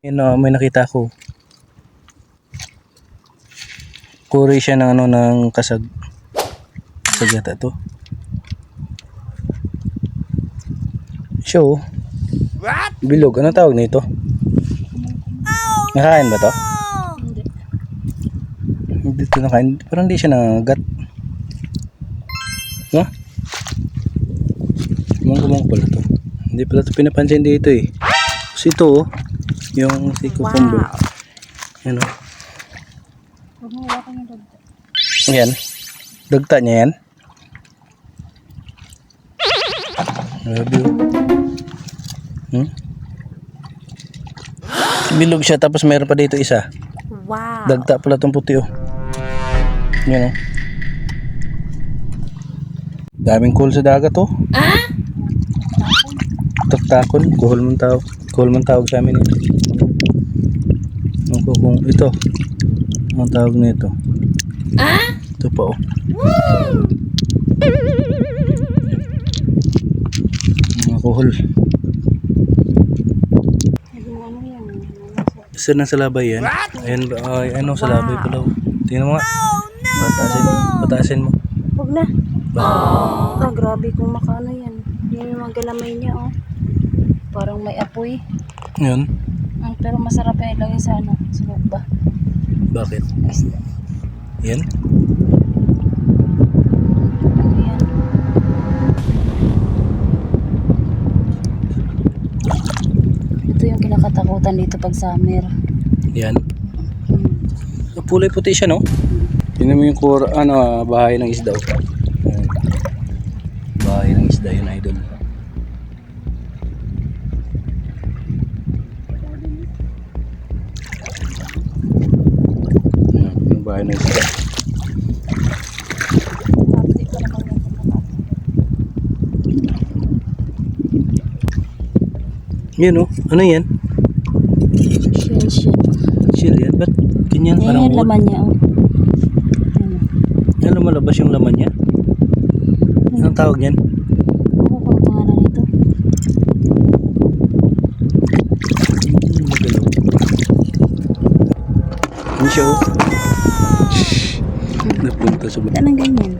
Yun, may nakita ko. Kuri siya ng ng kasag. Kasag yata to. Siya oh. What? Bilog. Anong tawag nito? Nakain ba to? Hindi. Hindi ito nakain. Pero hindi siya nangagat. No? Kumang pala to. Hindi pala ito pinapansin dito eh. Kasi ito oh. Yung si cucumber. Yan oh. Huwag mo wala kang dagda. Yan. Dagta niya yan. Grabe oh. Bilog siya tapos mayroon pa dito isa. Wow. Dagta pala itong puti oh. Yan oh. Daming cool sa dagat oh. Taktakon. Kuhol mong tawag. Kuhol mong tawag sa amin ito. Ano kung ito. Ang tawag nito. Ito pa oh. Mga kuhol. Ano yan? Isa na sa labay yan. Ayan ba? Ay, ano sa labay pala. Tingnan mo nga. Pataasin mo. Huwag na. Ah, grabe kung makano yan. Yan yung mga galamay niya, oh. Parang may apoy. Yun. Pero masarap yung ilagay sa ano, sa lugba. Bakit? Isda. Yan. Ano yan? Ito yung kinakatakutan dito pag summer. Yan. Pulay puti siya no? Tingnan mo yung bahay ng isda oh. Ayan. Bahay ng isda yun idol. Ayan, yung bahay ng isda. Update pa naman yung pagkakatakutan. Yan oh. Ano yan? Shell. Shell yan? Ba't ganyan? Yan Parang yung wood. laman niya, oh. Ano malabas yung laman niya? Anong tawag yan? Ano ba ang pangalan nito? Magalaw. Ano siya oh? Napunta sa Kita ng ganyan.